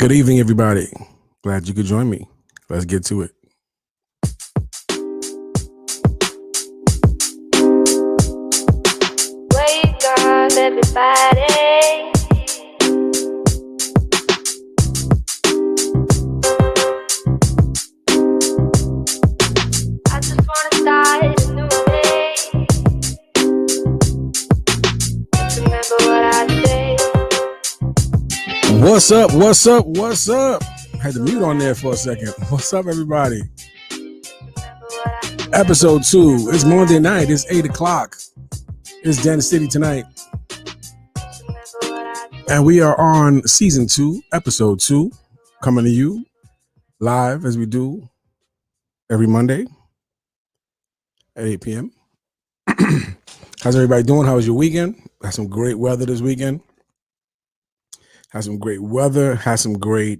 Good evening, everybody. Glad you could join me. Let's get to it. Wake up, everybody. I just wanna start a new day. Remember what I say. What's up? What's up? What's up? Had the mute on there for a second. What's up, everybody? Episode 2. It's Monday night. It's 8 o'clock. It's Dennis City tonight. And we are on season 2, episode 2, coming to you live as we do every Monday at 8 p.m. How's everybody doing? How was your weekend? Had some great weather this weekend. Had some great weather. Had some great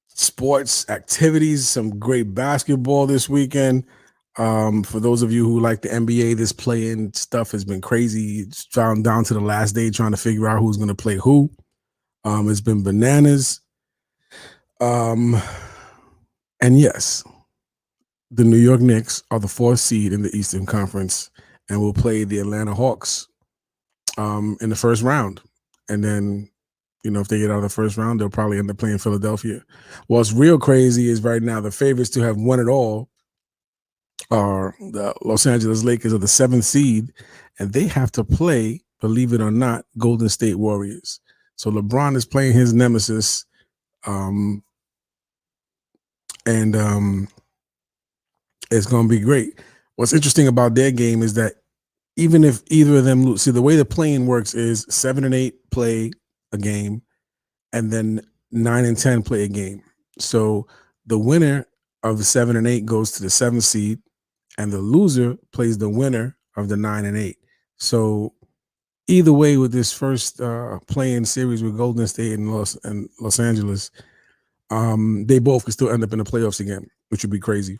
sports activities. Some great basketball this weekend. For those of you who like the NBA, this play-in stuff has been crazy. It's found down to the last day trying to figure out who's going to play who. It's been bananas. And yes, the New York Knicks are the 4th seed in the Eastern Conference and will play the Atlanta Hawks in the first round. And then, if they get out of the first round, they'll probably end up playing Philadelphia. What's real crazy is right now the favorites to have won it all are the Los Angeles Lakers are the 7th seed, and they have to play, believe it or not, Golden State Warriors. So LeBron is playing his nemesis, and it's going to be great. What's interesting about their game is that even if either of them lose, see, the way the playing works is 7 and 8 play a game, and then 9 and 10 play a game. So the winner of the 7 and 8 goes to the 7th seed, and the loser plays the winner of the 9 and 8. So either way, with this first play-in series with Golden State and Los Angeles, they both could still end up in the playoffs again, which would be crazy.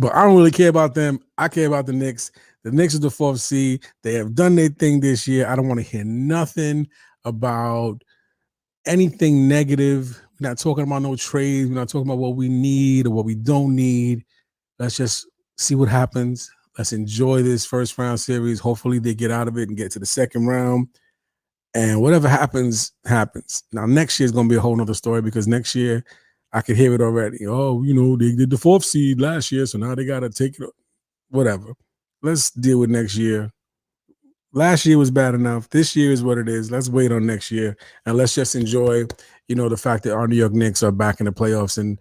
But I don't really care about them. I care about the Knicks. The Knicks is the 4th seed. They have done their thing this year. I don't want to hear nothing about anything negative. We're not talking about no trades. We're not talking about what we need or what we don't need. Let's just see what happens. Let's enjoy this first round series. Hopefully they get out of it and get to the second round. And whatever happens, happens. Now, next year is going to be a whole nother story because next year I could hear it already. Oh, they did the 4th seed last year, so now they got to take it. Whatever. Let's deal with next year. Last year was bad enough. This year is what it is. Let's wait on next year, and let's just enjoy, the fact that our New York Knicks are back in the playoffs and,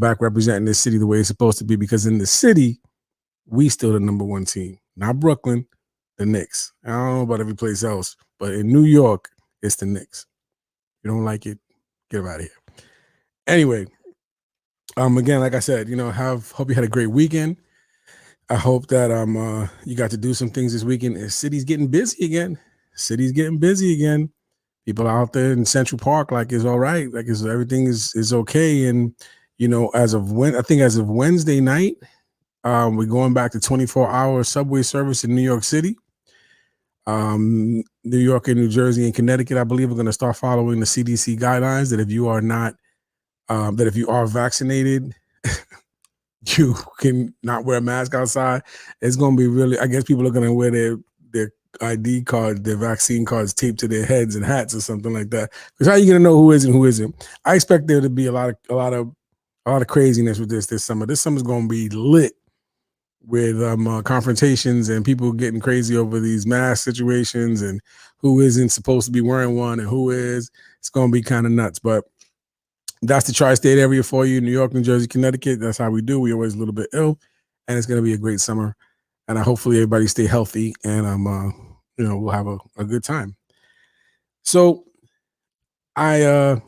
back representing this city the way it's supposed to be, because in the city, we still the number 1 team. Not Brooklyn, the Knicks. I don't know about every place else, but in New York, it's the Knicks. You don't like it, get out of here. Anyway, again, like I said, hope you had a great weekend. I hope that you got to do some things this weekend. The city's getting busy again. People out there in Central Park, like, it's all right. Like, everything is okay. And, as of Wednesday night, we're going back to 24-hour subway service in New York City. New York and New Jersey and Connecticut, I believe, are going to start following the CDC guidelines that if you are vaccinated, you can not wear a mask outside. It's going to be really, I guess people are going to wear their ID card, their vaccine cards taped to their heads and hats or something like that. Because how are you going to know who is and who isn't? I expect there to be a lot of craziness with this summer. This summer's going to be lit with confrontations and people getting crazy over these mask situations and who isn't supposed to be wearing one and who is. It's going to be kind of nuts, but that's the tri-state area for you. New York, New Jersey, Connecticut. That's how we do. We're always a little bit ill, and it's going to be a great summer. And hopefully everybody stay healthy, and we'll have a good time. So I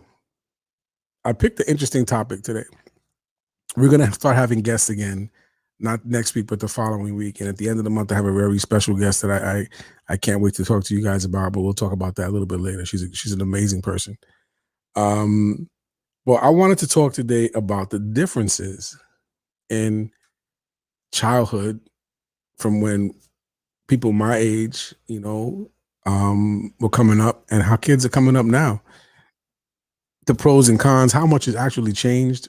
picked an interesting topic today. We're going to start having guests again, not next week, but the following week. And at the end of the month, I have a very special guest that I can't wait to talk to you guys about, but we'll talk about that a little bit later. She's an amazing person. Well, I wanted to talk today about the differences in childhood from when people my age, were coming up and how kids are coming up now. the pros and cons, how much has actually changed.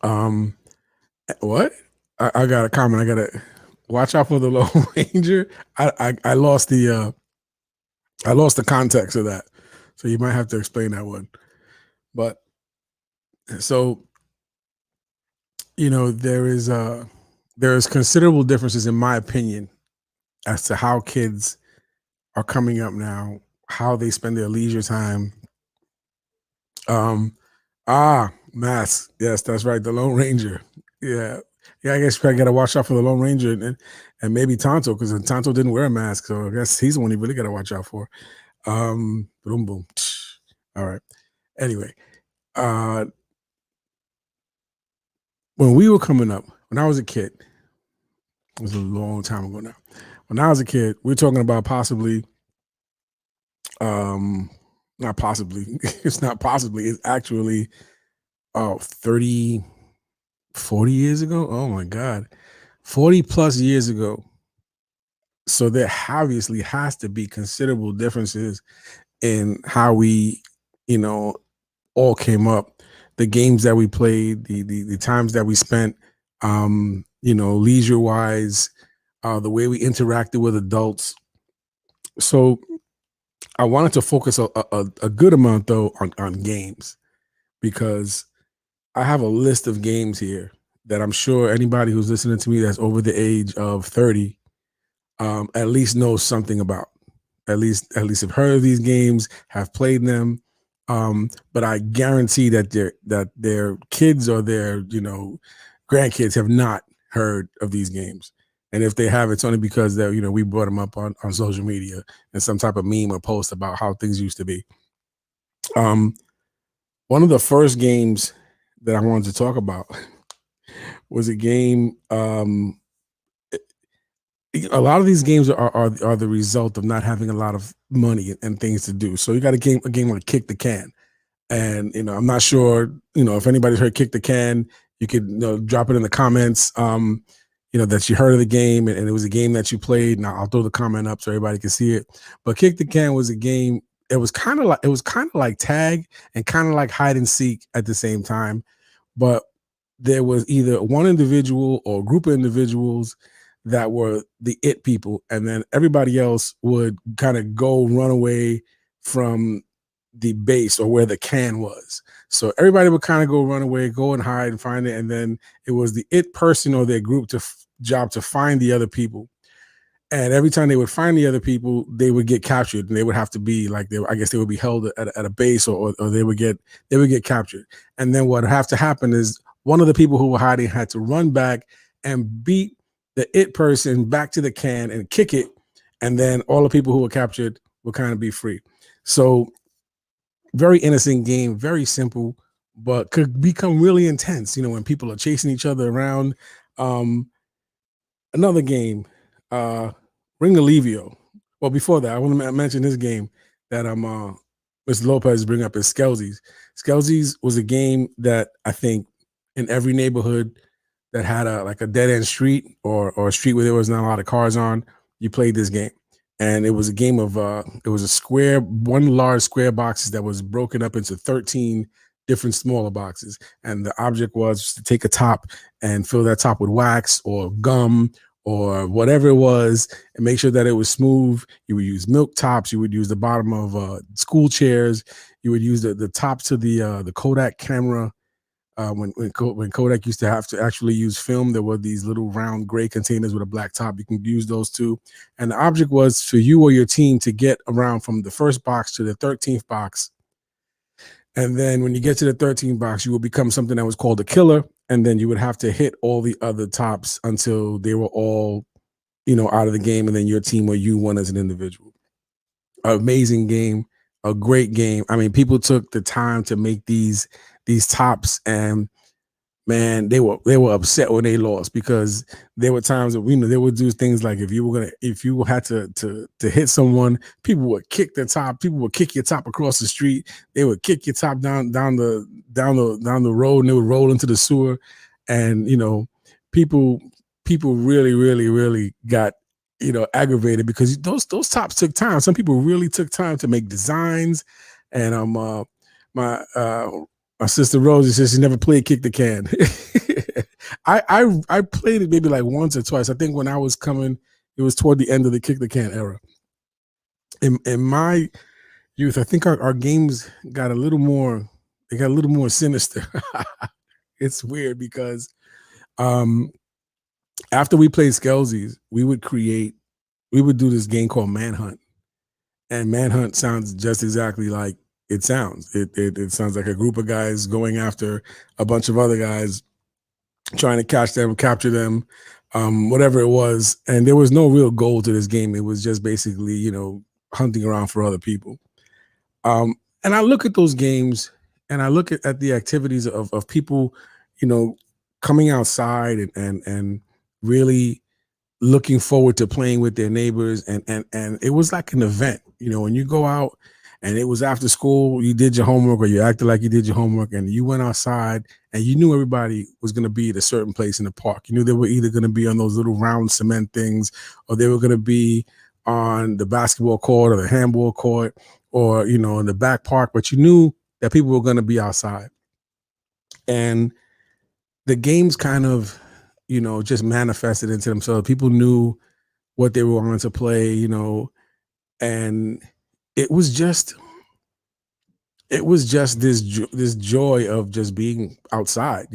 Um, what? I got a comment. I gotta watch out for the Lone Ranger. I lost the context of that, so you might have to explain that one. But so there is considerable differences in my opinion as to how kids are coming up now, how they spend their leisure time. Um, Mask. Yes, that's right. The Lone Ranger. Yeah, yeah. I guess I got to watch out for the Lone Ranger and maybe Tonto because Tonto didn't wear a mask, so I guess he's the one you really got to watch out for. Boom, boom. All right. Anyway, uh, when we were coming up, when I was a kid, it was a long time ago now. When I was a kid, we are talking about possibly, um, not possibly. It's not possibly. It's actually 30, 40 years ago. Oh my God, 40 plus years ago. So there obviously has to be considerable differences in how we, you know, all came up, the games that we played, the times that we spent, leisure wise, the way we interacted with adults. So I wanted to focus a good amount though on games because I have a list of games here that I'm sure anybody who's listening to me that's over the age of 30 at least knows something about. At least have heard of these games, have played them. But I guarantee that their kids or their grandkids have not heard of these games. And if they have, it's only because that we brought them up on social media and some type of meme or post about how things used to be. Um, One of the first games that I wanted to talk about was a game. A lot of these games are the result of not having a lot of money and things to do. So you got a game like Kick the Can, and I'm not sure if anybody's heard Kick the Can. You could drop it in the comments. That you heard of the game and it was a game that you played. Now I'll throw the comment up so everybody can see it. But Kick the Can was a game. It was kind of like tag and kind of like hide and seek at the same time, but there was either one individual or a group of individuals that were the it people, and then everybody else would kind of go run away from the base or where the can was. So everybody would kind of go run away, go and hide and find it, and then it was the it person or their group job to find the other people. And every time they would find the other people, they would get captured, and they would have to be like I guess they would be held at a base, or they would get captured. And then what would have to happen is one of the people who were hiding had to run back and beat the it person back to the can and kick it, and then all the people who were captured would kind of be free. So very innocent game, very simple, but could become really intense. When people are chasing each other around. Um, Another game, Ring Alivio. Well, before that, I want to mention this game that Mr. Lopez bring up is Skelzies. Skelzies was a game that I think in every neighborhood that had a dead end street or a street where there was not a lot of cars on, you played this game. And it was a game of it was one large square boxes that was broken up into 13 different smaller boxes. And the object was to take a top and fill that top with wax or gum or whatever it was and make sure that it was smooth. You would use milk tops. You would use the bottom of school chairs. You would use the tops of the Kodak camera. When Kodak used to have to actually use film, there were these little round gray containers with a black top. You can use those too. And the object was for you or your team to get around from the first box to the 13th box. And then when you get to the 13th box, you will become something that was called a killer. And then you would have to hit all the other tops until they were all, out of the game. And then your team or you won as an individual. Amazing game, a great game. I mean, people took the time to make these tops, and man, they were upset when they lost because there were times that they would do things like if you had to hit someone, people would kick their top, people would kick your top across the street, they would kick your top down the road, and they would roll into the sewer, and people really really really got aggravated because those tops took time. Some people really took time to make designs, and my my sister Rosie says she never played kick the can. I played it maybe like once or twice. I think when I was coming, it was toward the end of the kick the can era. In my youth, I think our games got a little more. They got a little more sinister. It's weird because um, after we played Skelsies, we would do this game called Manhunt, and Manhunt sounds just exactly like it sounds. It sounds like a group of guys going after a bunch of other guys, trying to catch them, capture them, whatever it was. And there was no real goal to this game. It was just basically, hunting around for other people. And I look at those games and I look at the activities of people, you know, coming outside and really looking forward to playing with their neighbors, and it was like an event. When you go out and it was after school, you did your homework or you acted like you did your homework and you went outside and you knew everybody was going to be at a certain place in the park. You knew they were either going to be on those little round cement things, or they were going to be on the basketball court or the handball court, or in the back park, but you knew that people were going to be outside. And the games kind of just manifested into themselves. People knew what they were wanting to play, and it was just this joy of just being outside,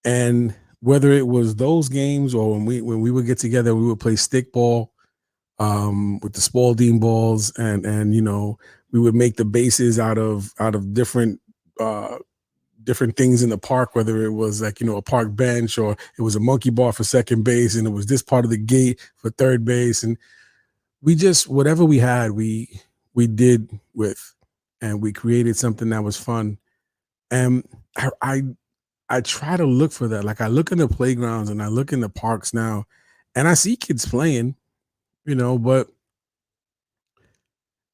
and whether it was those games or when we would get together, we would play stickball with the Spalding balls, and we would make the bases out of different things in the park, whether it was like a park bench, or it was a monkey bar for second base, and it was this part of the gate for third base. And we just, whatever we had, we did with, and we created something that was fun. And I try to look for that. Like, I look in the playgrounds and I look in the parks now, and I see kids playing, but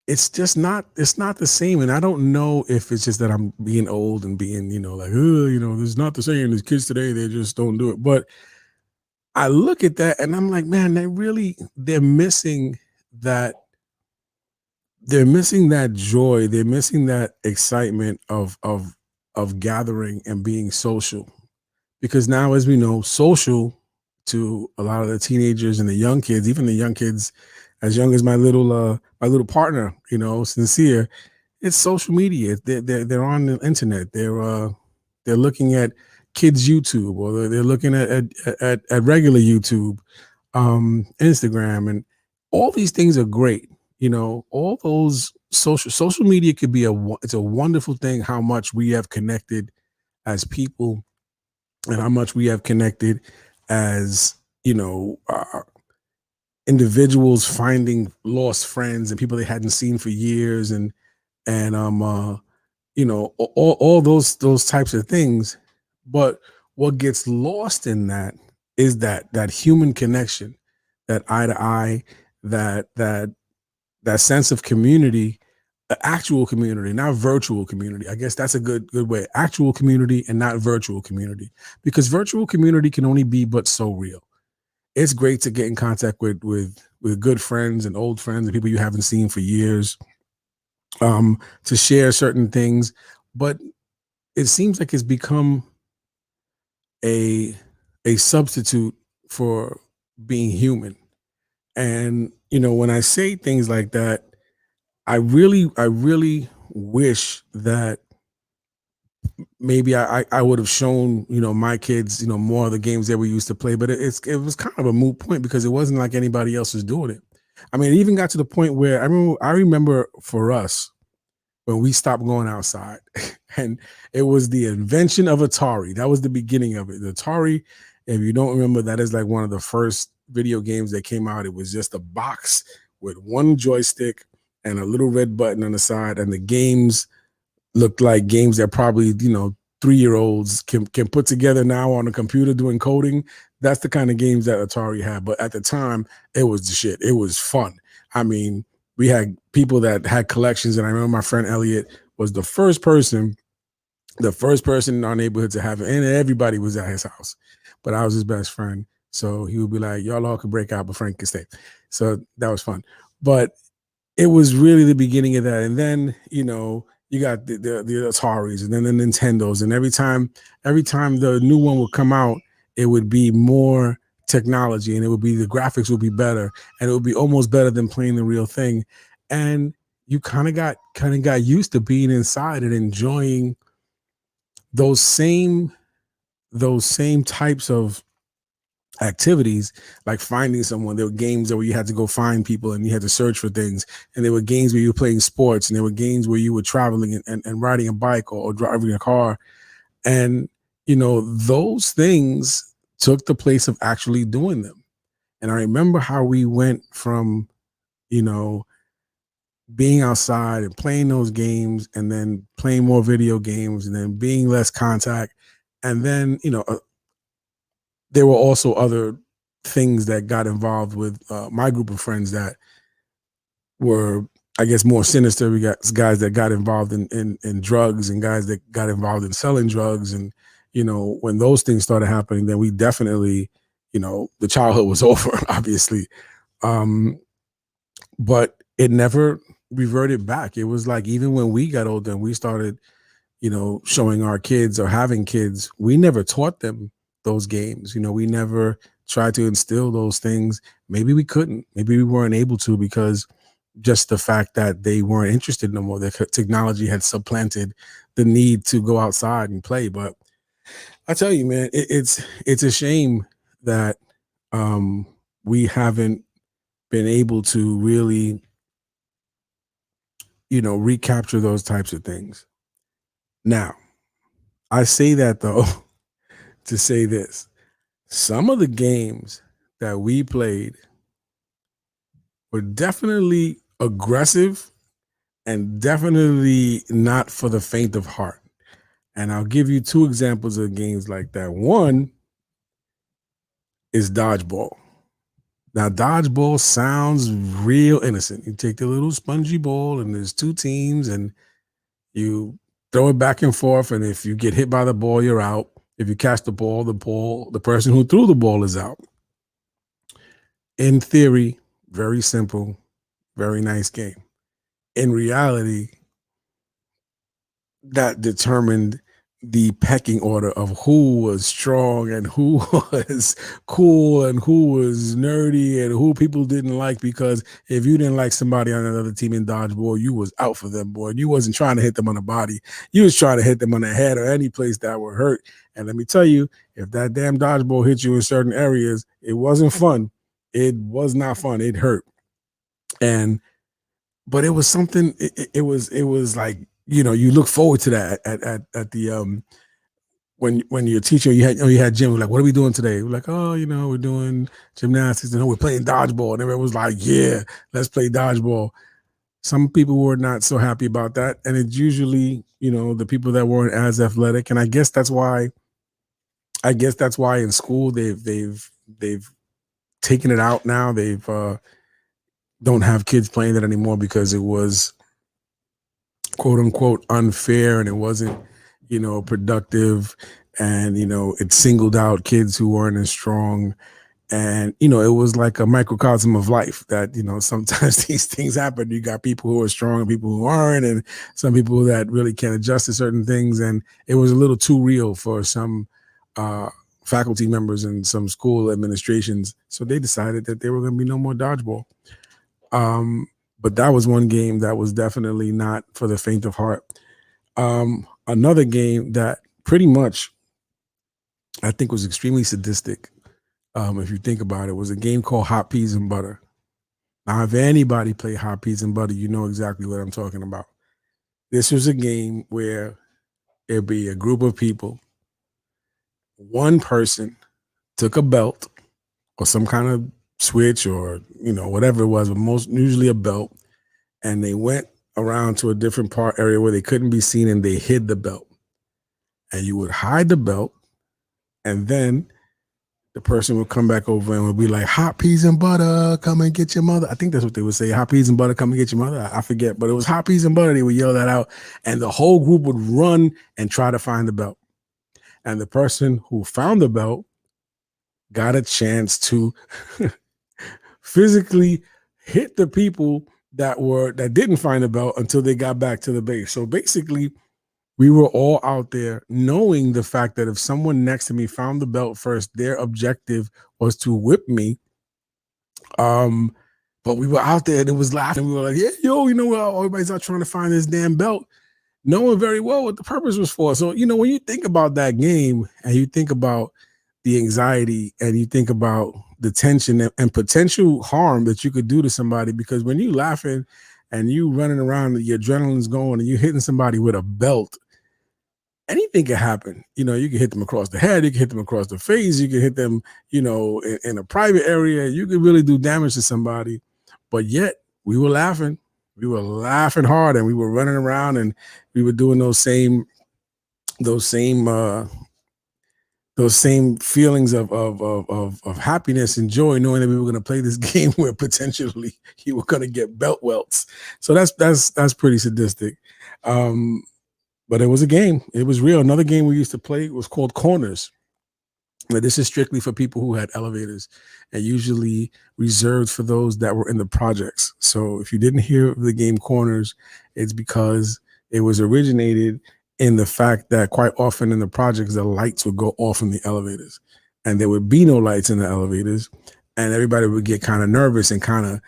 it's not the same. And I don't know if it's just that I'm being old and being, like, it's not the same. As kids today, they just don't do it. But I look at that and I'm like, man, they're missing that. They're missing that joy. They're missing that excitement of gathering and being social. Because now, as we know, social to a lot of the teenagers and the young kids, even the young kids as young as my little partner, Sincere, it's social media. They're on the internet. They're looking at kids YouTube, or they're looking at regular YouTube, Instagram, and all these things are great. All those social media could be it's a wonderful thing, how much we have connected as people, and how much we have connected as individuals finding lost friends and people they hadn't seen for years, and all those types of things. But what gets lost in that is that human connection, that eye to eye, that sense of community, actual community, not virtual community. I guess that's a good way. Actual community and not virtual community, because virtual community can only be but so real. It's great to get in contact with good friends and old friends and people you haven't seen for years, to share certain things, but it seems like it's become a substitute for being human. And when I say things like that, I really wish that maybe I would have shown my kids more of the games that we used to play, but it was kind of a moot point because it wasn't like anybody else was doing it. I mean, it even got to the point where I remember for us, when we stopped going outside, and it was the invention of Atari. That was the beginning of it. The Atari, if you don't remember, that is like one of the first video games that came out. It was just a box with one joystick and a little red button on the side, and the games looked like games that probably 3-year-olds can put together now on a computer doing coding. That's the kind of games that Atari had. But at the time, it was the shit. It was fun. I mean, we had people that had collections, and I remember my friend Elliot was the first person in our neighborhood to have it, and everybody was at his house. But I was his best friend, so he would be like, "Y'all all could break out, but Frank could stay." So that was fun. But it was really the beginning of that, and then you got the Ataris, and then the Nintendos, and every time the new one would come out, it would be more technology, and it would be the graphics would be better, and it would be almost better than playing the real thing. And you kind of got used to being inside and enjoying those same those same types of activities, like finding someone. There were games where you had to go find people and you had to search for things, and there were games where you were playing sports, and there were games where you were traveling and riding a bike, or driving a car. And those things took the place of actually doing them. And I remember how we went from you know being outside and playing those games, and then playing more video games, and then being less contact. And then there were also other things that got involved with my group of friends that were, I guess, more sinister. We got guys that got involved in drugs, and guys that got involved in selling drugs. And when those things started happening, then we definitely, the childhood was over, obviously. um but it never reverted back. It was like, even when we got older and we started showing our kids or having kids, we never taught them those games. We never tried to instill those things. Maybe we couldn't. Maybe we weren't able to, because just the fact that they weren't interested no more. The technology had supplanted the need to go outside and play. But I tell you, man, it's a shame that we haven't been able to really, recapture those types of things. Now, I say that though to say this: some of the games that we played were definitely aggressive and definitely not for the faint of heart. And I'll give you two examples of games like that. One is dodgeball. Now, dodgeball sounds real innocent. You take the little spongy ball, and there's two teams, and you throw it back and forth. And if you get hit by the ball, you're out. If you catch the person who threw the ball is out. In theory, very simple, very nice game. In reality, that determined the pecking order of who was strong and who was cool and who was nerdy and who people didn't like. Because if you didn't like somebody on another team in dodgeball, you was out for them, boy. And you wasn't trying to hit them on the body. You was trying to hit them on the head or any place that would hurt. And let me tell you, if that damn dodgeball hit you in certain areas, it wasn't fun. It was not fun. It hurt. And but it was something. It was like, you look forward to that at the when your teacher, you had gym, like, what are we doing today? We're like, oh, we're doing gymnastics, and we're playing dodgeball, and everyone was like, yeah, let's play dodgeball. Some people were not so happy about that, and it's usually the people that weren't as athletic. And I guess that's why in school they've taken it out now. They've don't have kids playing that anymore, because it was, quote unquote, unfair, and it wasn't productive. And it singled out kids who weren't as strong. And it was like a microcosm of life, that sometimes these things happen. You got people who are strong and people who aren't, and some people that really can't adjust to certain things. And it was a little too real for some uh faculty members and some school administrations, so they decided that there were going to be no more dodgeball. But that was one game that was definitely not for the faint of heart. Another game that pretty much, I think, was extremely sadistic, if you think about it, was a game called Hot Peas and Butter. Now, if anybody played Hot Peas and Butter, you know exactly what I'm talking about. This was a game where it'd be a group of people. One person took a belt or some kind of switch, or whatever it was, but most usually a belt, and they went around to a different part area where they couldn't be seen, and they hid the belt. And you would hide the belt, and then the person would come back over and would be like, hot peas and butter, come and get your mother. I think that's what they would say. Hot peas and butter, come and get your mother. I forget, but it was hot peas and butter. They would yell that out, and the whole group would run and try to find the belt. And the person who found the belt got a chance to physically hit the people that didn't find the belt until they got back to the base. So basically, we were all out there knowing the fact that if someone next to me found the belt first, their objective was to whip me. Um, but we were out there and it was laughing. We were like, yeah, yo, everybody's out trying to find this damn belt, knowing very well what the purpose was for. So, when you think about that game and you think about the anxiety and you think about the tension and potential harm that you could do to somebody, because when you laughing and you running around and your adrenaline's going and you hitting somebody with a belt, anything can happen. You can hit them across the head, you can hit them across the face, you can hit them, in a private area. You could really do damage to somebody. But yet we were laughing. We were laughing hard and we were running around and we were doing those same feelings of happiness and joy, knowing that we were going to play this game where potentially you were going to get belt welts. So that's pretty sadistic. But it was a game. It was real. Another game we used to play was called Corners. But this is strictly for people who had elevators and usually reserved for those that were in the projects. So if you didn't hear of the game Corners, it's because it was originated in the fact that quite often in the projects, the lights would go off in the elevators and there would be no lights in the elevators. And everybody would get kind of nervous and kind of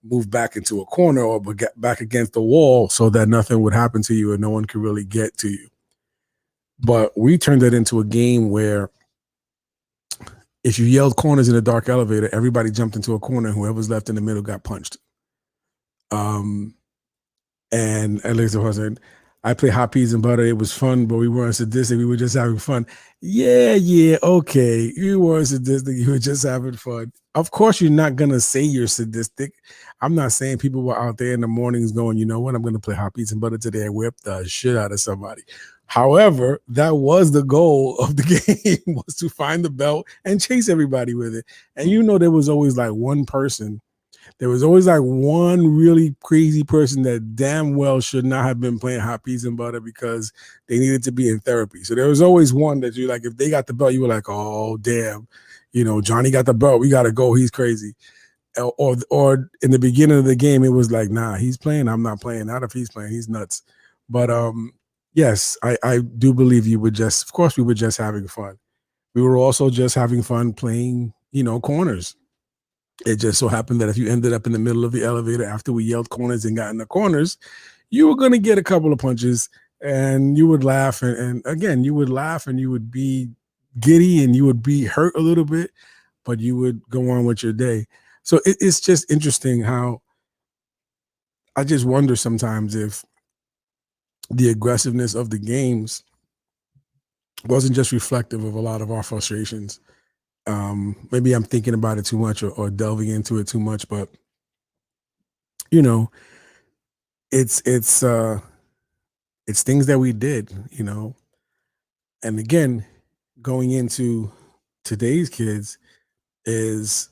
move back into a corner or get back against the wall so that nothing would happen to you and no one could really get to you. But we turned it into a game where if you yelled corners in a dark elevator, everybody jumped into a corner and whoever's left in the middle got punched. And at least I wasn't. I played hot peas and butter. It was fun, but we weren't sadistic. We were just having fun. Yeah, okay. You weren't sadistic. You were just having fun. Of course, you're not going to say you're sadistic. I'm not saying people were out there in the mornings going, you know what, I'm going to play hot peas and butter today and whip the shit out of somebody. However, that was the goal of the game, was to find the belt and chase everybody with it. And there was always like one person. There was always like one really crazy person that damn well should not have been playing hot peas and butter because they needed to be in therapy. So there was always one that you like, if they got the belt, you were like, oh, damn, Johnny got the belt. We got to go. He's crazy. Or in the beginning of the game, it was like, nah, he's playing. I'm not playing. Not if he's playing. He's nuts. But yes, I do believe we were just having fun. We were also just having fun playing, corners. It just so happened that if you ended up in the middle of the elevator after we yelled corners and got in the corners, you were going to get a couple of punches and you would laugh. And again, you would laugh and you would be giddy and you would be hurt a little bit, but you would go on with your day. So it's just interesting how I just wonder sometimes if the aggressiveness of the games wasn't just reflective of a lot of our frustrations. Maybe I'm thinking about it too much or delving into it too much, but it's things that we did, and again, going into today's kids is,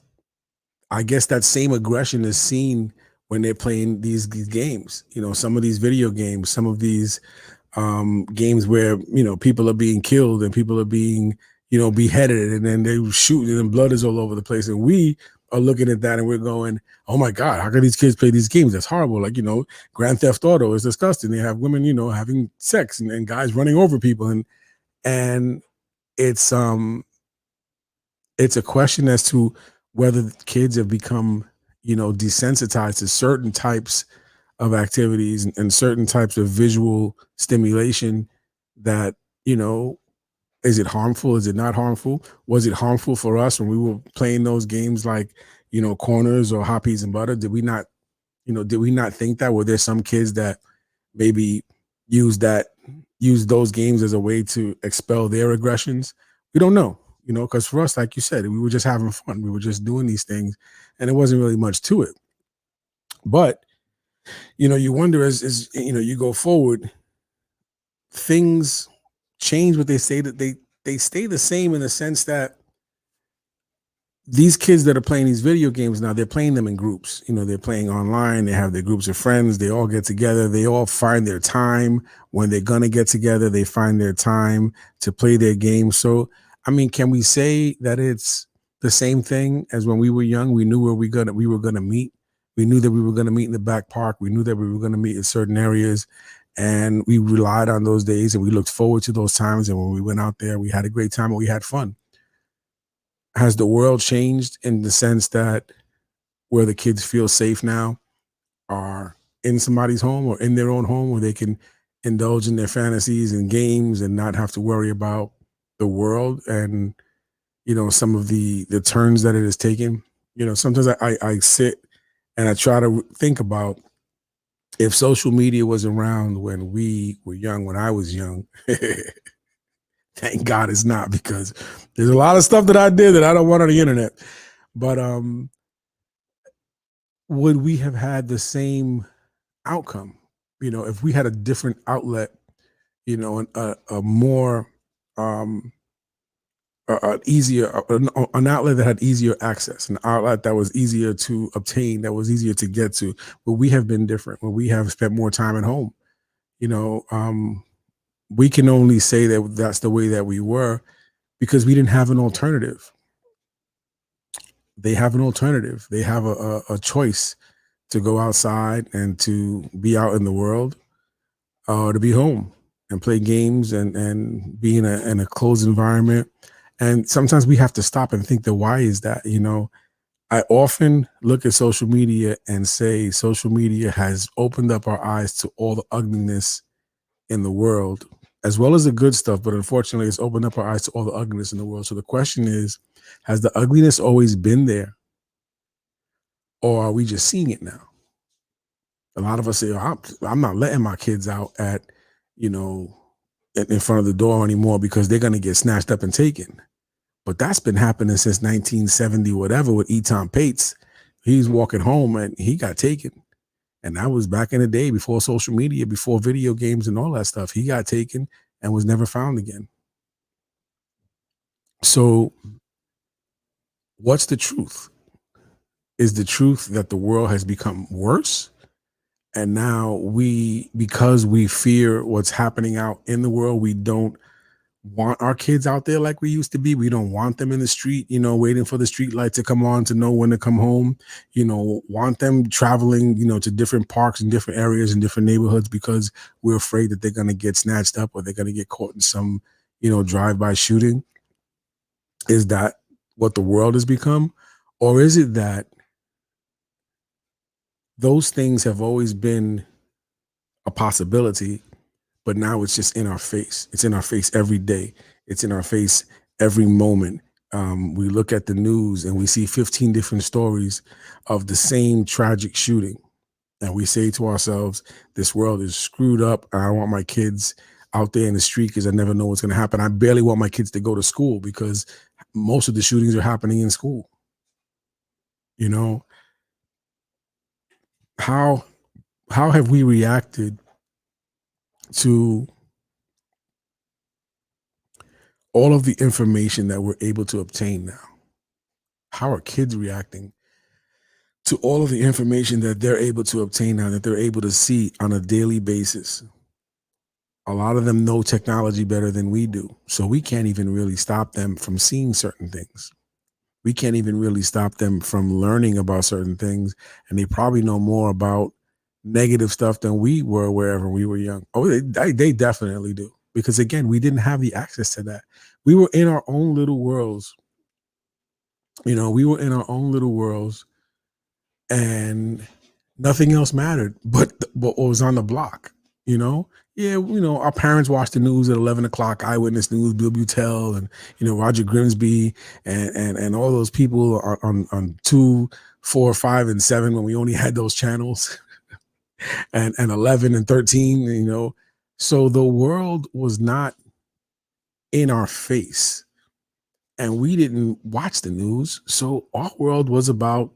I guess that same aggression is seen when they're playing these games, some of these video games, some of these games where, people are being killed and people are being, beheaded and then they shoot and blood is all over the place. And we are looking at that and we're going, oh my God, how can these kids play these games? That's horrible. Like, Grand Theft Auto is disgusting. They have women, having sex and guys running over people. And it's a question as to whether the kids have become, desensitized to certain types of activities and certain types of visual stimulation that, is it harmful? Is it not harmful? Was it harmful for us when we were playing those games like, corners or hot peas and butter? Did we not think that? Were there some kids that maybe use those games as a way to expel their aggressions? We don't know, because for us, like you said, we were just having fun. We were just doing these things and there wasn't really much to it. But, you wonder as you go forward, things change, but they say that they stay the same in the sense that these kids that are playing these video games now, they're playing them in groups. They're playing online. They have their groups of friends. They all get together. They all find their time when they're going to get together. They find their time to play their game. So, I mean, can we say that it's the same thing as when we were young? We knew where we were going to meet We knew that we were going to meet in the back park. We knew that we were going to meet in certain areas, and we relied on those days, and we looked forward to those times. And when we went out there, we had a great time and we had fun. Has the world changed in the sense that where the kids feel safe now are in somebody's home or in their own home where they can indulge in their fantasies and games and not have to worry about the world and some of the turns that it has taken. Sometimes I sit and I try to think about if social media was around when we were young, when I was young. Thank God it's not, because there's a lot of stuff that I did that I don't want on the internet. But would we have had the same outcome? If we had a different outlet, a more an easier an outlet that had easier access, an outlet that was easier to obtain, that was easier to get to, but we have been different. When we have spent more time at home, you know, um, we can only say that that's the way that we were because we didn't have an alternative. They have an alternative. They have a choice to go outside and to be out in the world, or to be home and play games and be in a closed environment. And sometimes we have to stop and think, that why is that? I often look at social media and say social media has opened up our eyes to all the ugliness in the world, as well as the good stuff. But unfortunately, it's opened up our eyes to all the ugliness in the world. So the question is, has the ugliness always been there, or are we just seeing it now? A lot of us say, oh, I'm not letting my kids out you know, in front of the door anymore because they're going to get snatched up and taken. But that's been happening since 1970, whatever, with Eton Pates. He's walking home and he got taken. And that was back in the day before social media, before video games and all that stuff. He got taken and was never found again. So, what's the truth? Is the truth that the world has become worse? And now because we fear what's happening out in the world, we don't want our kids out there like we used to be. We don't want them in the street, waiting for the street light to come on to know when to come home. Want them traveling, to different parks and different areas and different neighborhoods because we're afraid that they're going to get snatched up or they're going to get caught in some, drive-by shooting. Is that what the world has become? Or is it that those things have always been a possibility, but now it's just in our face? It's in our face every day. It's in our face every moment. We look at the news and we see 15 different stories of the same tragic shooting. And we say to ourselves, this world is screwed up. I don't want my kids out there in the street because I never know what's going to happen. I barely want my kids to go to school because most of the shootings are happening in school. How have we reacted to all of the information that we're able to obtain now? How are kids reacting to all of the information that they're able to obtain now, that they're able to see on a daily basis? A lot of them know technology better than we do. So we can't even really stop them from seeing certain things. We can't even really stop them from learning about certain things. And they probably know more about negative stuff than we were wherever we were young. Oh, they definitely do. Because again, we didn't have the access to that. We were in our own little worlds. We were in our own little worlds and nothing else mattered but what was on the block. Our parents watched the news at 11 o'clock, Eyewitness News, Bill Butel, and Roger Grimsby, and all those people on 2, 4, 5, and 7 when we only had those channels, and 11 and 13. So the world was not in our face, and we didn't watch the news. So our world was about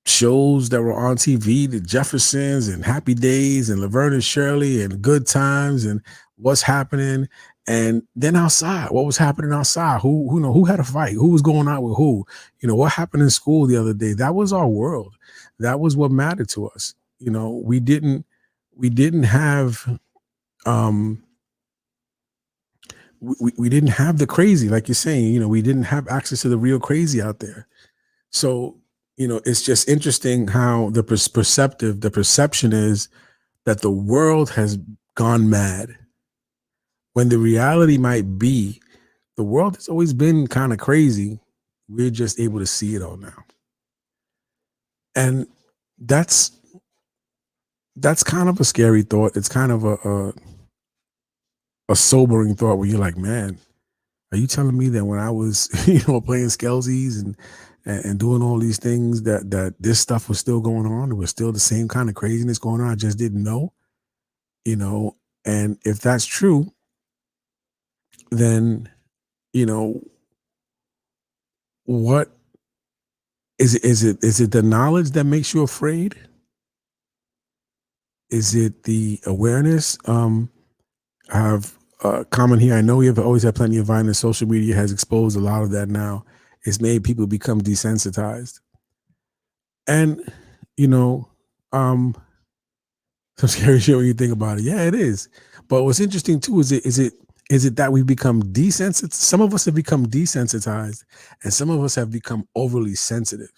shows that were on TV, the Jeffersons and Happy Days and Laverne and Shirley and Good Times and what's happening. And then outside, what was happening outside? Who had a fight? Who was going out with who? What happened in school the other day? That was our world. That was what mattered to us. We didn't have we didn't have the crazy, like you're saying. We didn't have access to the real crazy out there. So it's just interesting how the perception is that the world has gone mad when the reality might be the world has always been kind of crazy. We're just able to see it all now. And that's kind of a scary thought. It's kind of a sobering thought where you're like, man, are you telling me that when I was, playing Skelsies and doing all these things that this stuff was still going on? It was still the same kind of craziness going on. I just didn't know, and if that's true, then, what is it? Is it the knowledge that makes you afraid? Is it the awareness? I have a comment here. I know we have always had plenty of violence. Social media has exposed a lot of that now. It's made people become desensitized. And, some scary shit when you think about it. Yeah, it is. But what's interesting too is it that we've become desensitized? Some of us have become desensitized, and some of us have become overly sensitive.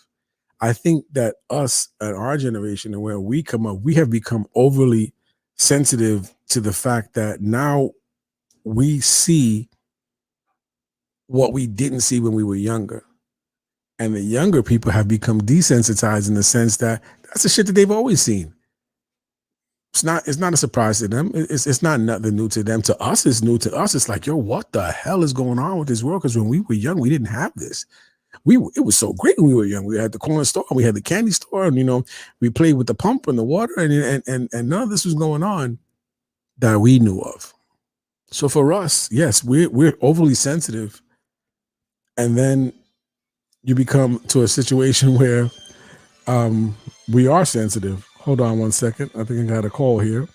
I think that us at our generation and where we come up, we have become overly sensitive to the fact that now we see what we didn't see when we were younger. And the younger people have become desensitized in the sense that that's the shit that they've always seen. It's not a surprise to them. It's not nothing new to them. To us, it's new. To us, it's like, yo, what the hell is going on with this world? Because when we were young, we didn't have this. It was so great when we were young. We had the corner store, we had the candy store, and we played with the pump and the water, and none of this was going on that we knew of. So for us, yes, we're overly sensitive, and then you become to a situation where we are sensitive. Hold on one second. I think I got a call here.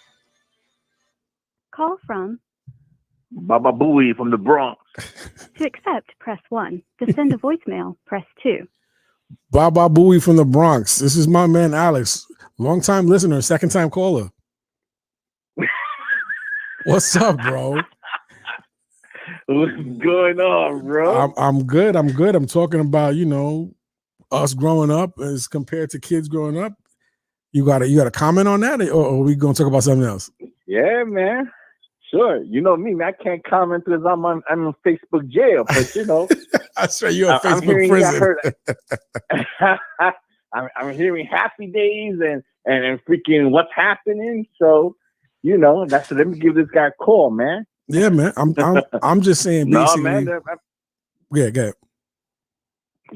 Call from Baba Booey from the Bronx. To accept, press 1. To send a voicemail, press 2. Baba Booey from the Bronx. This is my man Alex, long-time listener, second-time caller. What's up, bro? What's going on, bro? I'm good. I'm talking about, us growing up as compared to kids growing up. You got a comment on that, or are we gonna talk about something else? Yeah, man. Sure. You know me, man. I can't comment because I'm in Facebook jail, but I swear you're in Facebook prison. I'm hearing happy days and freaking what's happening. So, that's let me give this guy a call, man. Yeah, man. I'm just saying basically. No, man. Yeah, go ahead.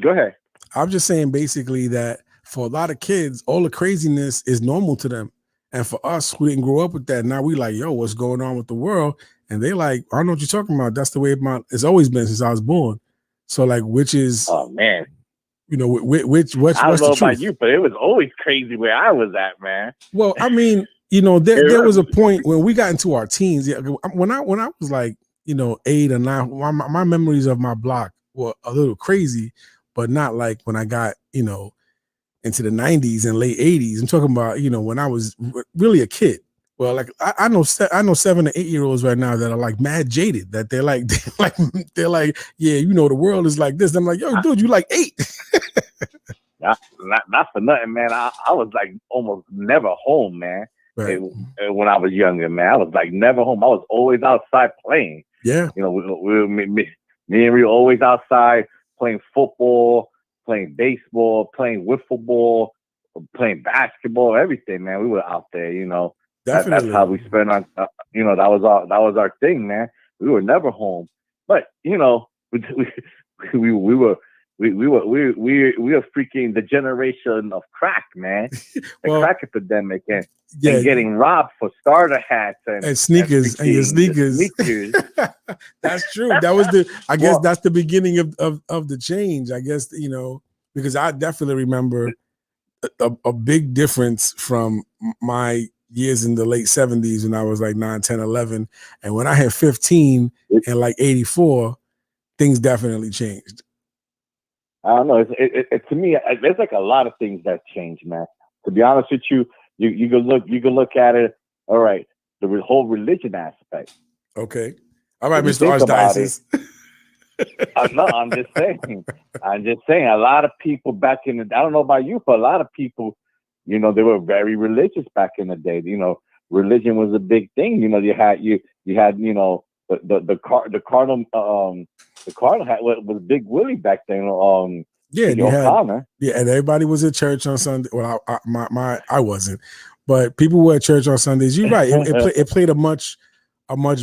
Go ahead. I'm just saying basically that for a lot of kids, all the craziness is normal to them. And for us who didn't grow up with that, now we like, yo, what's going on with the world? And they like, I don't know what you're talking about. That's the way it's always been since I was born. So like, which is, oh man, what's I don't know the truth? about you, but it was always crazy where I was at, man. Well, I mean, there was a point when we got into our teens. Yeah, when I was like, 8 or 9, my memories of my block were a little crazy, but not like when I got, into the 90s and late 80s. I'm talking about, when I was really a kid. Well, like I know 7 to 8 year olds right now that are like mad jaded, that they're like, yeah, the world is like this. I'm like, yo, dude, you like 8. Not for nothing, man. I was like almost never home, man. Right. When I was younger, man, I was like never home. I was always outside playing. Yeah. Me and we were always outside playing football, playing baseball, playing wiffle ball, playing basketball, everything, man. We were out there, Definitely. That's how we spent on, that was our thing, man. We were never home, but we were freaking the generation of crack, man. The crack epidemic and getting robbed for starter hats and sneakers and your sneakers. That's true. That was that's the beginning of the change. I guess, because I definitely remember a big difference from my years in the late 70s when I was like 9, 10, 11. And when I had 15 and like 84, things definitely changed. I don't know. It to me, there's like a lot of things that changed, man. To be honest with you, you can look at it. All right, the whole religion aspect. Okay. All right, Mr. Archdiocese. No, I'm just saying. A lot of people back in the, I don't know about you, but a lot of people, they were very religious back in the day. Religion was a big thing. You had the Cardinal had was Big Willie back then. Yeah, you O'Connor. And everybody was at church on Sunday. Well, I wasn't, but people were at church on Sundays. You're right. It played a much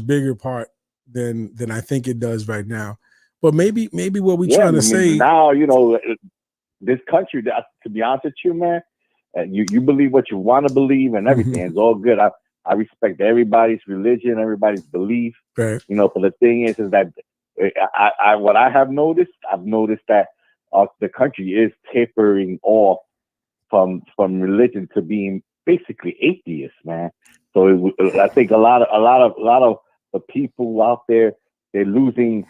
bigger part than I think it does right now. But maybe what we're trying to say now, this country. To be honest with you, man, you believe what you want to believe, and everything is all good. I respect everybody's religion, everybody's belief. Right. But the thing is that what I've noticed that the country is tapering off from religion to being basically atheists, man. So I think a lot of the people out there, they're losing,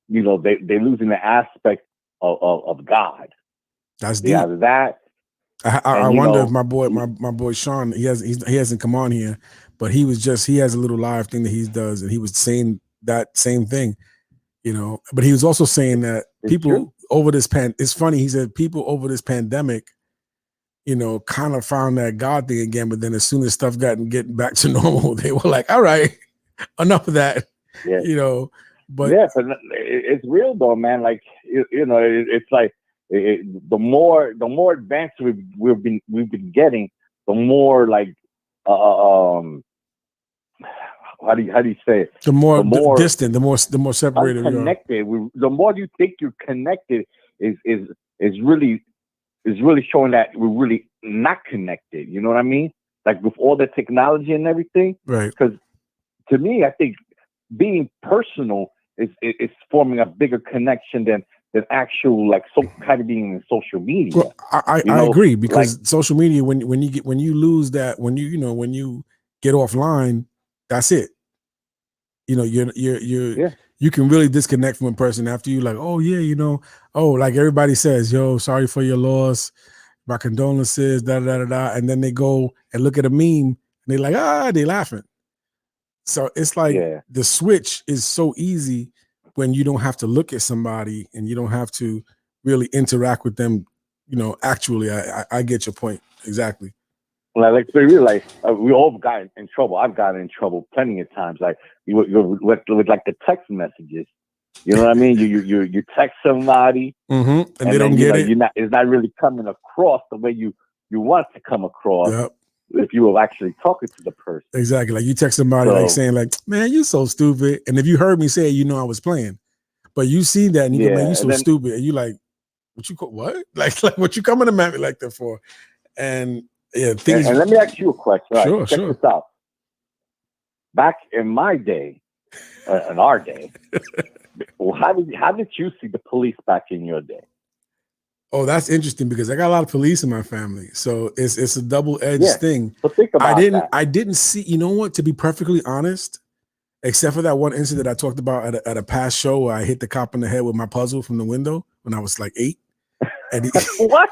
they're losing the aspect of God. That's deep. Either that. I wonder if my boy Sean, he hasn't come on here, but he has a little live thing that he does, and he was saying that same thing, but he was also saying that people over this it's funny, he said people over this pandemic, kind of found that God thing again, but then as soon as stuff getting back to normal, they were like, all right, enough of that. Yeah. But but it's real though, man. Like, it's like, the more advanced we've been getting, the more like how do you say it? The more distant, the more separated, unconnected. The more you think you're connected is really showing that we're really not connected. You know what I mean? Like with all the technology and everything. Right. Because to me, I think being personal is forming a bigger connection than actual kind of being in social media. Well, I agree, because social media, when you lose that, when you get offline, that's it. You can really disconnect from a person after you like, oh yeah, like everybody says, yo, sorry for your loss, my condolences, da da da da, and then they go and look at a meme and they're like, they laughing. So it's like the switch is so easy when you don't have to look at somebody and you don't have to really interact with them, actually. I get your point. Exactly. Like we all got in trouble. I've gotten in trouble plenty of times. Like you with like the text messages. You know what I mean? You text somebody, and they don't get it. It's not really coming across the way you want it to come across. Yep. If you were actually talking to the person. Exactly. Like you text somebody like saying like, man, you're so stupid. And if you heard me say it, I was playing. But you see that and you go, man, you so stupid. And you like, what? Like what you coming to me like that for? And things. And let me ask you a question. All right, Sure. Check this out. Back in my day, in our day, how did you see the police back in your day? Oh, that's interesting because I got a lot of police in my family, so it's a double-edged thing. But think about that. I didn't see. You know what? To be perfectly honest, except for that one incident I talked about at a past show where I hit the cop in the head with my puzzle from the window when I was like 8. And what?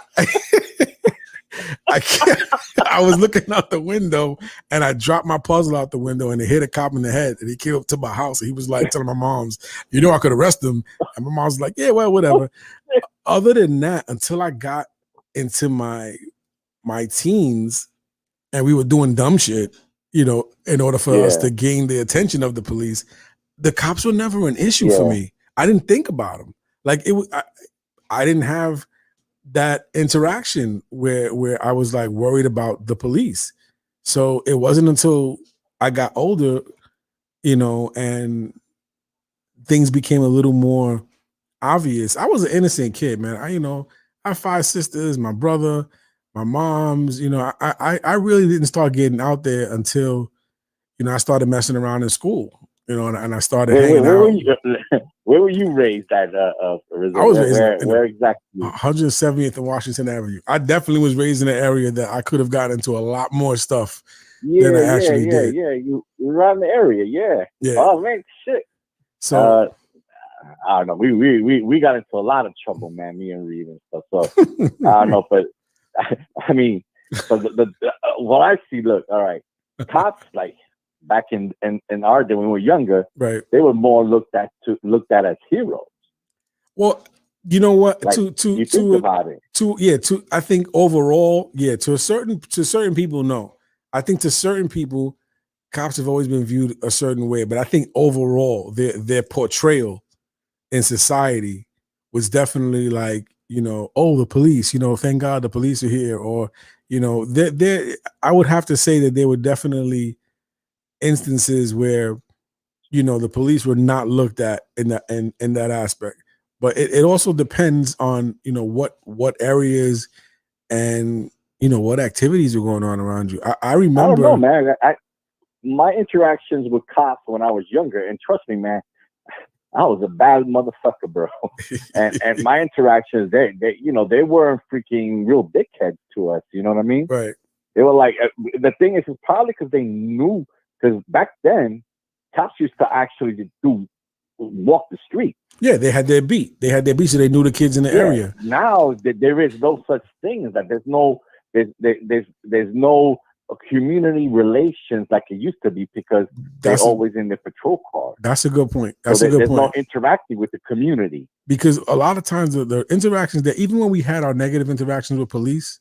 I was looking out the window and I dropped my puzzle out the window and it hit a cop in the head and he came up to my house and he was like telling my moms, I could arrest him. And my mom's like, yeah, well, whatever. Other than that, until I got into my teens and we were doing dumb shit, in order for us to gain the attention of the police, the cops were never an issue for me. I didn't think about them. Like I didn't have that interaction where I was like worried about the police. So it wasn't until I got older, and things became a little more obvious. I was an innocent kid, man. I have 5 sisters, my brother, my mom's, I really didn't start getting out there until, I started messing around in school, and I started hanging out. Where were you raised at? I was raised where exactly? 170th and Washington Avenue. I definitely was raised in an area that I could have gotten into a lot more stuff than I actually did. Yeah, you around the area, yeah. Oh man, shit. So I don't know. We got into a lot of trouble, man. Me and Reed and stuff. So I don't know, but I mean, but what I see. Look, all right, cops like back in our day when we were younger, right? They were more looked at as heroes. Well, you know what? Like, you think about it. I think overall, to certain people, no. I think to certain people, cops have always been viewed a certain way, but I think overall, their portrayal in society was definitely like, oh, the police, thank God the police are here, or there. I would have to say that there were definitely instances where the police were not looked at in that aspect. But it also depends on what areas and what activities are going on around you. I remember. I don't know, man. My interactions with cops when I was younger, and trust me, man, I was a bad motherfucker, bro. and my interactions, they weren't freaking real dickheads to us. You know what I mean? Right. They were like, the thing is, it's probably because they knew, because back then, cops used to actually walk the street. Yeah, they had their beat. So they knew the kids in the area. Now there is no such thing as that. There's no community relations like it used to be, because they're always in their patrol car. That's a good point. There's no interacting with the community, because a lot of times the interactions that, even when we had our negative interactions with police.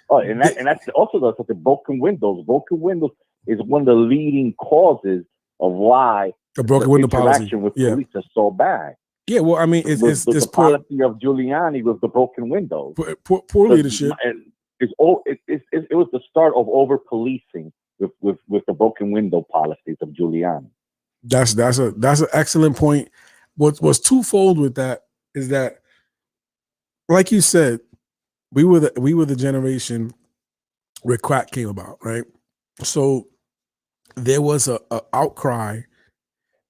Oh, and that's also the broken windows. Broken windows is one of the leading causes of why the broken window interaction with police is so bad. Yeah, well, I mean, it's the policy of Giuliani was the broken windows. Poor leadership. It was the start of over policing with the broken window policies of Giuliani. That's an excellent point. What's twofold with that is that, like you said, we were the generation where crack came about, right? So there was a outcry.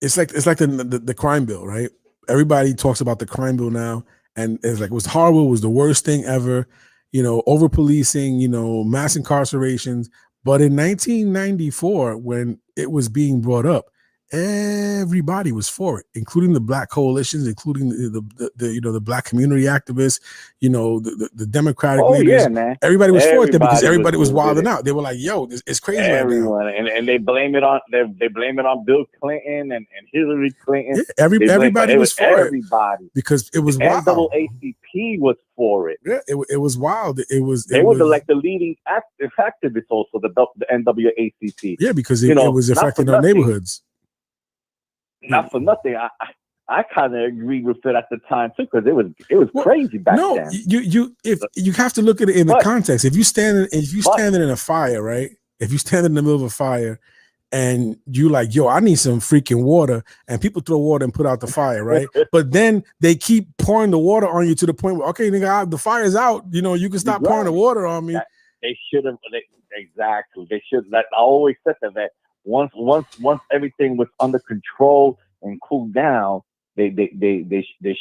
It's like the crime bill, right? Everybody talks about the crime bill now, and it's like, it was horrible, it was the worst thing ever, over policing, mass incarcerations. But in 1994, when it was being brought up, everybody was for it, including the black coalitions, including the black community activists, the Democratic leaders. Yeah, man. Everybody was for it because everybody was wilding out. They were like, "Yo, it's crazy everyone, right now." And they blame it on Bill Clinton and Hillary Clinton. Yeah, everybody was for everybody because it was wild. NAACP was for it. Yeah, it was wild. They were the leading activists, also the NAACP. Yeah, because it was affecting our neighborhoods. Not for nothing. I kind of agreed with it at the time too, because it was crazy back then. No, you have to look at it in the context. If you standing in a fire, right? If you stand in the middle of a fire and you like, yo, I need some freaking water, and people throw water and put out the fire, right? But then they keep pouring the water on you to the point where, okay, nigga, the fire's out. You can stop pouring the water on me. They should have exactly. They should. I always said that once everything was under control and cooled down, they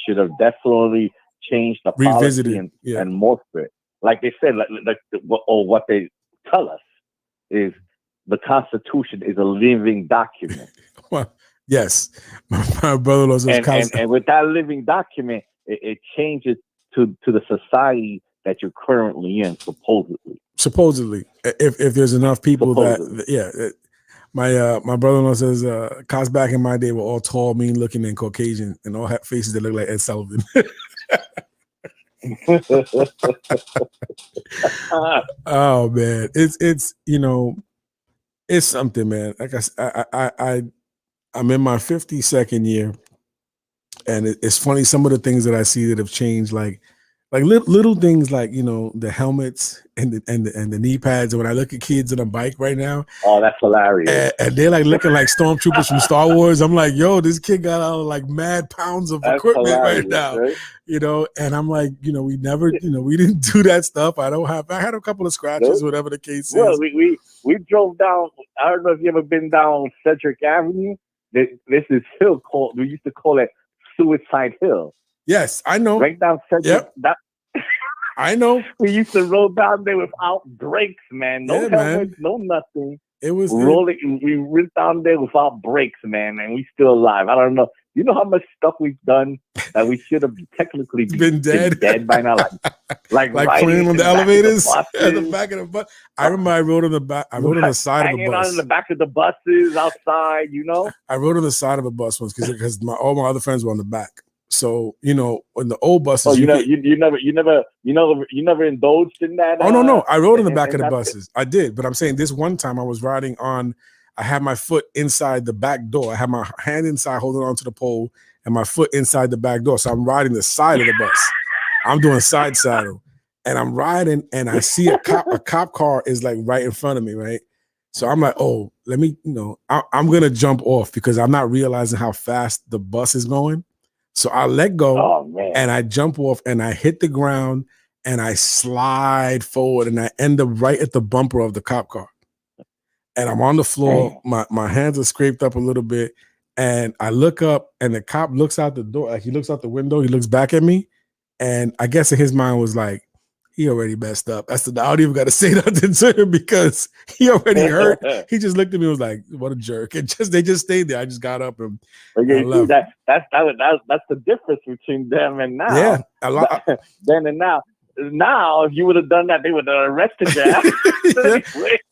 should have definitely changed the policy and morphed it. Like they said, what they tell us is the Constitution is a living document. Well, yes, my brother-in-law says, and with that living document, it changes to the society that you're currently in, supposedly. If there's enough people my brother-in-law says cops back in my day were all tall, mean looking, and Caucasian, and all had faces that look like Ed Sullivan. Oh man, it's something, man. Like I'm in my 52nd year, and it's funny some of the things that I see that have changed, like little things, like the helmets and the knee pads. And when I look at kids on a bike right now, oh, that's hilarious, and they're like looking like stormtroopers from Star Wars. I'm like, yo, this kid got out of like mad pounds of equipment right now, right? And I'm like, we never, we didn't do that stuff. I had a couple of scratches, whatever the case is. Well, we drove down. I don't know if you ever been down Cedric Avenue. This is hill called. We used to call it Suicide Hill. Yes, I know. Right down Cedric. Yep. I know. We used to roll down there without brakes, man. No helmets, no nothing. It was rolling. We went down there without brakes, man, and we still alive. I don't know. You know how much stuff we've done that we should have technically been dead by now, like playing on the elevators at the back of the bus. I remember I rode on the back. I rode on the side of a bus. On the back of the buses outside. I rode on the side of a bus once because all my other friends were on the back. So on the old buses, Oh, you never indulged in that. Oh no, I rode in the back of the that's buses. I did, but I'm saying this one time I was riding on. I had my foot inside the back door. I had my hand inside, holding on to the pole, and my foot inside the back door. So I'm riding the side of the bus. I'm doing side saddle, and I'm riding, and I see a cop car is like right in front of me, right? So I'm like, oh, let me, I'm gonna jump off because I'm not realizing how fast the bus is going. So I let go, and I jump off, and I hit the ground, and I slide forward, and I end up right at the bumper of the cop car. And I'm on the floor. My hands are scraped up a little bit, and I look up, and the cop looks out the door. Like he looks out the window. He looks back at me, and I guess in his mind was like, he already messed up. I said, I don't even got to say nothing to him because he already hurt. He just looked at me and was like, what a jerk. And they just stayed there. I just got up and left. That's the difference between them and now. Yeah, a lot. Then and now. Now, if you would have done that, they would have arrested you.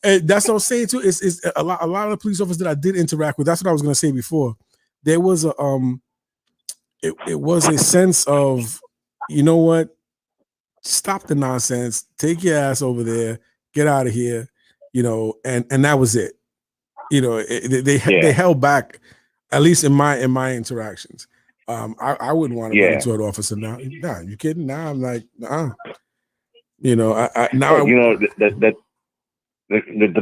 And that's what I'm saying too. It's a lot of the police officers that I did interact with. That's what I was going to say before. There was it was a sense of, you know what? Stop the nonsense. Take your ass over there. Get out of here. And that was it. They held back, at least in my interactions. I wouldn't want to run into an officer now. Nah, you kidding? Now I'm like, nah. The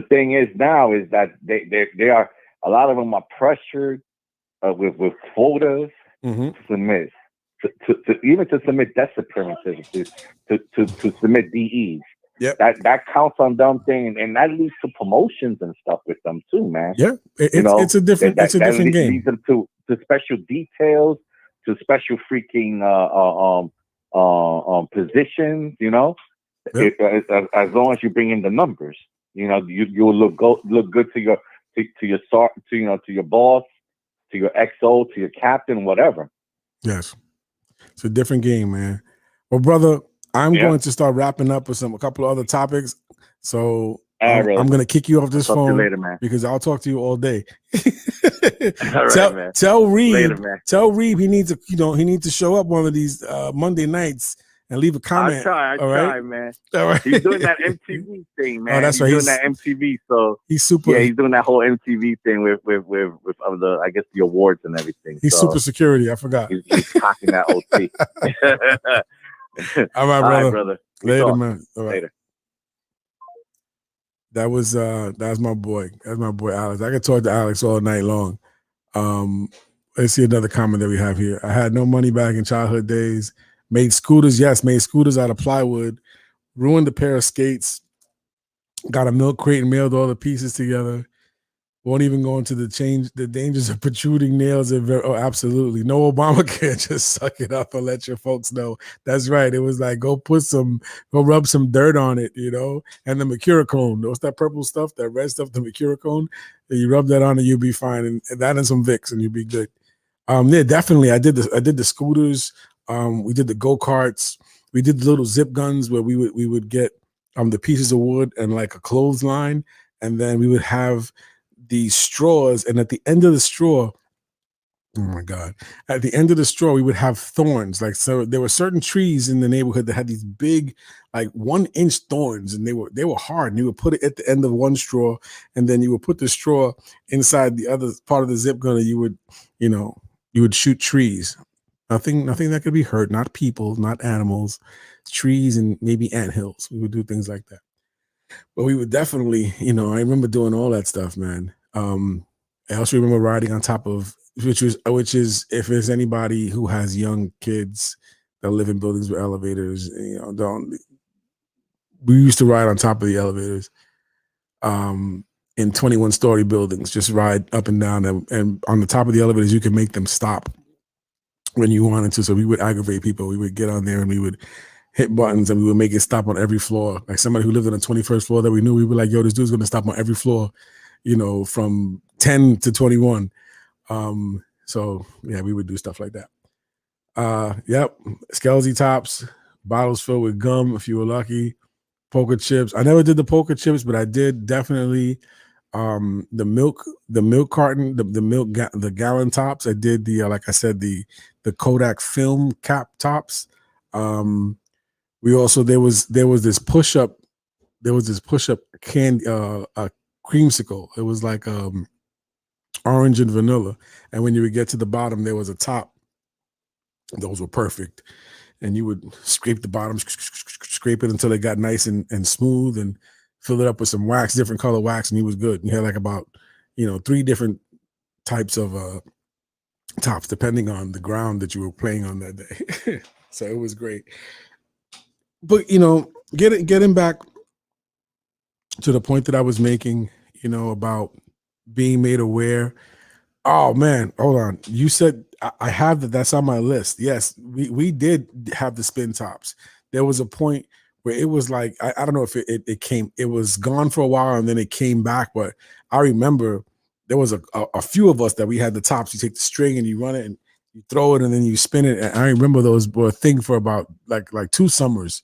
thing is now is that they are, a lot of them are pressured with quotas to submit, even to submit death appearances, to submit DEs. Yep. That counts on them thing, and that leads to promotions and stuff with them too, man. Yeah, it's a different game. Leads them to special details, to special freaking positions. Yep. As long as you bring in the numbers, you will look good to your boss, to your XO, to your captain, whatever. Yes, it's a different game, man. Well, brother, I'm going to start wrapping up with a couple of other topics. So I'm going to kick you off this phone later, man, because I'll talk to you all day. All right, man. Tell Reeb, later, man. Tell Reeb he needs to show up one of these Monday nights and leave a comment. I try, man. All right. He's doing that MTV thing, man. Oh, that's right. He's doing that MTV. So he's super. Yeah, he's doing that whole MTV thing with the, I guess, the awards and everything. He's super security. I forgot. He's cocking that OT. All right, brother. Brother. Later, man. All right. Later. That was my boy. That's my boy Alex. I could talk to Alex all night long. Let's see another comment that we have here. I had no money back in childhood days. Made scooters out of plywood. Ruined a pair of skates. Got a milk crate and mailed all the pieces together. Won't even go into the dangers of protruding nails. Oh, absolutely. No Obamacare. Just suck it up and let your folks know. That's right. It was like, go rub some dirt on it, and the Mercurocone. What's that purple stuff, that red stuff, the Mercurocone? You rub that on and you'll be fine. And that and some Vicks and you'll be good. Yeah, definitely. I did the scooters. We did the go-karts. We did the little zip guns where we would get the pieces of wood and like a clothesline. And then we would have the straws, and at the end of the straw, oh my God, at the end of the straw, we would have thorns. Like, so there were certain trees in the neighborhood that had these big, like 1-inch thorns, and they were hard. And you would put it at the end of one straw, and then you would put the straw inside the other part of the zip gun, and you would shoot trees. Nothing that could be hurt, not people, not animals, trees, and maybe anthills. We would do things like that. But we would definitely, I remember doing all that stuff, man. I also remember riding on top of, which is if there's anybody who has young kids that live in buildings with elevators, we used to ride on top of the elevators in 21-story buildings, just ride up and down, and on the top of the elevators, you can make them stop when you wanted to. So we would aggravate people. We would get on there and we would hit buttons and we would make it stop on every floor. Like somebody who lived on the 21st floor that we knew, we were like, yo, this dude's going to stop on every floor, from 10 to 21. So yeah, we would do stuff like that. Yep. Skelzy tops, bottles filled with gum if you were lucky, poker chips. I never did the poker chips, but I did definitely the milk carton, the gallon tops. I did the like I said, the the Kodak film cap tops. We also there was this push up candy a creamsicle. It was like orange and vanilla, and when you would get to the bottom, there was a top. Those were perfect, and you would scrape the bottom, scrape it until it got nice and smooth, and fill it up with some wax, different color wax, and he was good. You had like about 3 different types of tops depending on the ground that you were playing on that day. So it was great. But getting back to the point that I was making, about being made aware. Oh man, hold on. You said I have that. That's on my list. Yes, we did have the spin tops. There was a point where it was like I don't know if it was gone for a while and then it came back, but I remember there was a few of us that we had the tops. You take the string and you run it and you throw it and then you spin it. And I remember those were a thing for about like 2 summers.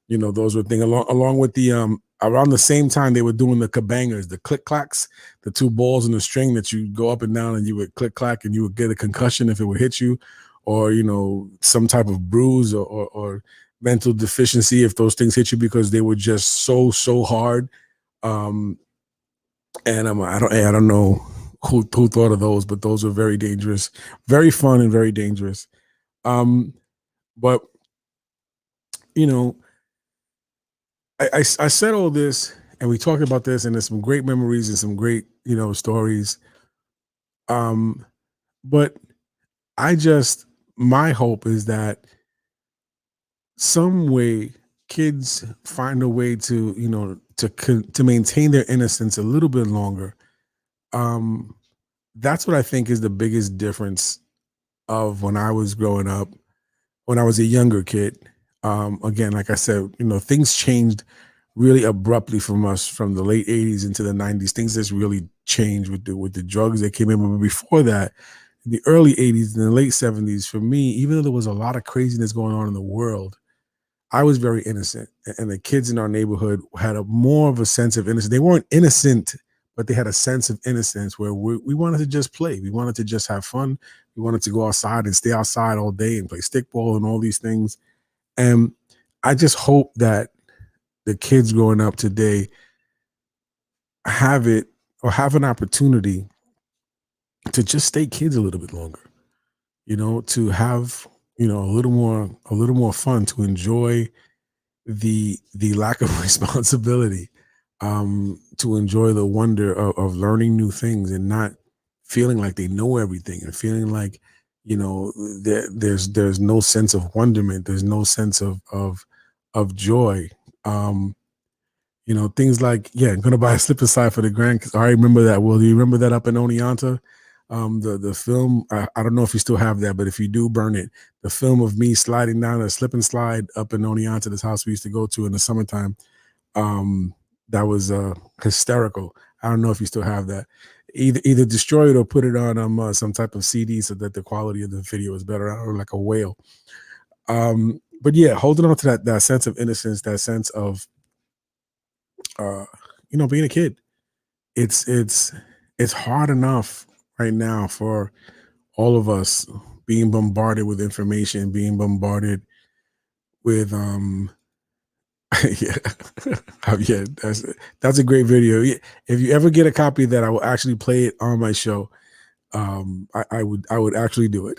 Those were things along with the around the same time they were doing the kabangers, the click clacks, the 2 balls in the string that you go up and down and you would click clack and you would get a concussion if it would hit you, or some type of bruise or mental deficiency if those things hit you because they were just so hard. And I don't know who thought of those, but those were very dangerous, very fun and very dangerous. But I said all this, and we talked about this, and there's some great memories and some great, stories. But my hope is that some way kids find a way to, to maintain their innocence a little bit longer. That's what I think is the biggest difference of when I was growing up, when I was a younger kid. Again, like I said, things changed really abruptly from the late 80s into the 90s. Things just really changed with the drugs that came in. But before that, in the early 80s and the late 70s, for me, even though there was a lot of craziness going on in the world, I was very innocent. And the kids in our neighborhood had more of a sense of innocence. They weren't innocent, but they had a sense of innocence where we wanted to just play. We wanted to just have fun. We wanted to go outside and stay outside all day and play stickball and all these things. And I just hope that the kids growing up today have an opportunity to just stay kids a little bit longer, to have, a little more fun, to enjoy the lack of responsibility, to enjoy the wonder of learning new things and not feeling like they know everything and feeling like, there's no sense of wonderment. There's no sense of joy. Things like, I'm gonna buy a slip and slide for the grand. Cause I remember that. Well, do you remember that up in Oneonta? The film, I don't know if you still have that, but if you do, burn it. The film of me sliding down a slip and slide up in Oneonta, this house we used to go to in the summertime. That was hysterical. I don't know if you still have that. Either destroy it or put it on some type of CD so that the quality of the video is better. I don't know, like a whale. But yeah, holding on to that sense of innocence, that sense of being a kid. It's hard enough right now for all of us being bombarded with information, being bombarded with yeah. Yeah, that's a great video. Yeah, if you ever get a copy of that, I will actually play it on my show. I would actually do it.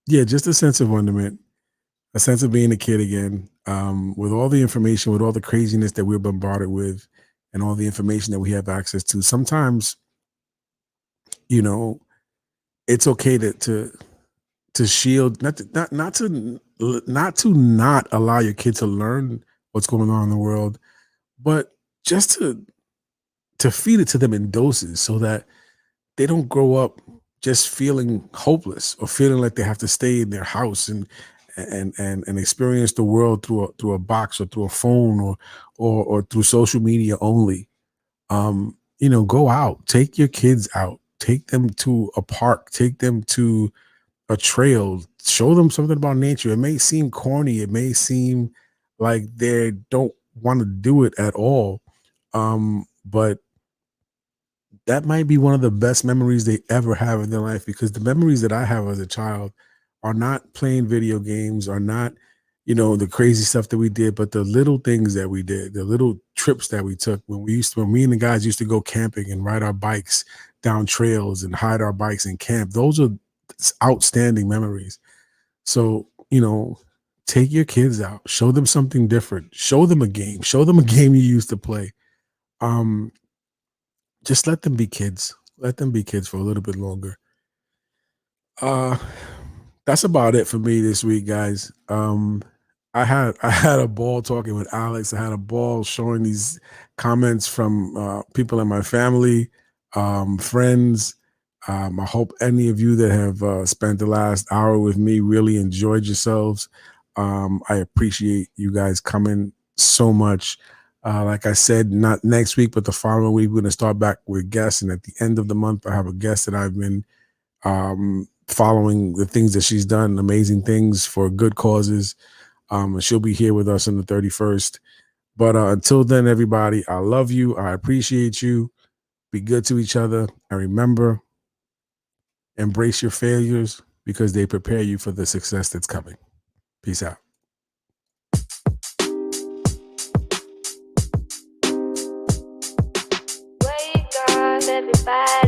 Yeah, just a sense of wonderment, a sense of being a kid again, with all the information, with all the craziness that we're bombarded with, and all the information that we have access to. Sometimes, it's okay to shield, not to not allow your kid to learn what's going on in the world, but just to feed it to them in doses so that they don't grow up just feeling hopeless or feeling like they have to stay in their house and experience the world through a box or through a phone or through social media only. Go out, take your kids out, take them to a park, take them to a trail, show them something about nature. It may seem corny, it may seem like they don't want to do it at all, but that might be one of the best memories they ever have in their life, because the memories that I have as a child are not playing video games, are not, the crazy stuff that we did, but the little things that we did, the little trips that we took when me and the guys used to go camping and ride our bikes down trails and hide our bikes in camp. Those are outstanding memories. So, take your kids out, show them something different, show them a game, you used to play. Just let them be kids. Let them be kids for a little bit longer. That's about it for me this week, guys. I had a ball talking with Alex. I had a ball showing these comments from people in my family, friends. I hope any of you that have spent the last hour with me really enjoyed yourselves. I appreciate you guys coming so much. Like I said, not next week, but the following week, we're going to start back with guests. And at the end of the month, I have a guest that I've been following the things that she's done, amazing things for good causes. And she'll be here with us on the 31st. But until then, everybody, I love you. I appreciate you. Be good to each other. And remember, embrace your failures because they prepare you for the success that's coming. Peace out. Wake up, everybody.